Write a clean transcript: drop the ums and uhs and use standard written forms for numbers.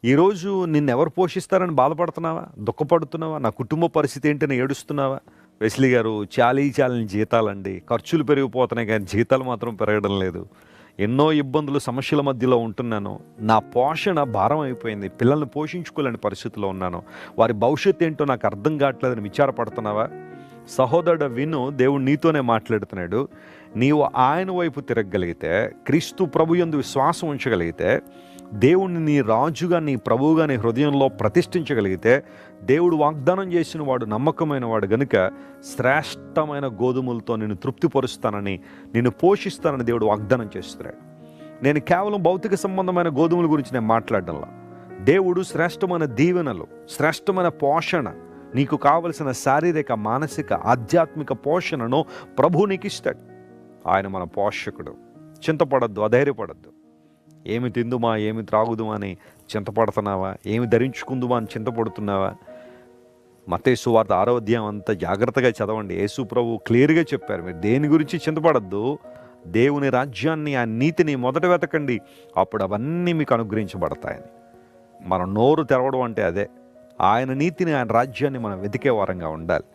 ఈరోజు నిన్నెవరు పోషిస్తారని బాధపడుతున్నావా? దుఃఖపడుతున్నావా? నా కుటుంబ పరిస్థితి ఏంటని ఏడుస్తున్నావా? వెస్లీ గారు, చాలని జీతాలండి. ఖర్చులు పెరిగిపోతున్నాయి కానీ జీతాలు మాత్రం పెరగడం లేదు. ఎన్నో ఇబ్బందులు, సమస్యల మధ్యలో ఉంటున్నాను. నా పోషణ భారం అయిపోయింది. పిల్లల్ని పోషించుకోలేని పరిస్థితిలో ఉన్నాను. వారి భవిష్యత్తు ఏంటో నాకు అర్థం కావట్లేదని విచారపడుతున్నావా? సహోదరుడు విను, దేవుడు నీతోనే మాట్లాడుతున్నాడు. నీవు ఆయన వైపు తిరగగలిగితే, క్రీస్తు ప్రభు యందు విశ్వాసం ఉంచగలిగితే, దేవుణ్ణి నీ రాజుగా, నీ ప్రభువుగా నీ హృదయంలో ప్రతిష్ఠించగలిగితే, దేవుడు వాగ్దానం చేసిన వాడు నమ్మకమైన వాడు గనుక శ్రేష్టమైన గోధుమలతో నిన్ను తృప్తిపరుస్తానని, నిన్ను పోషిస్తానని దేవుడు వాగ్దానం చేస్తున్నాడు. నేను కేవలం భౌతిక సంబంధమైన గోధుమల గురించి నేను మాట్లాడడంలా. దేవుడు శ్రేష్టమైన దీవెనలు, శ్రేష్టమైన పోషణ, నీకు కావలసిన శారీరక, మానసిక, ఆధ్యాత్మిక పోషణను ప్రభు నీకు ఇస్తాడు. ఆయన మన పోషకుడు. చింతపడద్దు, అధైర్యపడద్దు. ఏమి తిందుమా, ఏమి త్రాగుదుమా అని చింతపడుతున్నావా? ఏమి ధరించుకుందుమా అని చింతపడుతున్నావా? మత్తయి సువార్త 6వ అధ్యాయం అంతా జాగ్రత్తగా చదవండి. యేసు ప్రభు క్లియర్గా చెప్పారు, మీరు దేని గురించి చింతపడద్దు, దేవుని రాజ్యాన్ని, ఆ నీతిని మొదట వెతకండి, అప్పుడు అవన్నీ మీకు అనుగ్రహించబడతాయని. మనం నోరు తెరవడం అంటే అదే. ఆయన నీతిని, ఆయన రాజ్యాన్ని మనం వెతికే వారంగా ఉండాలి.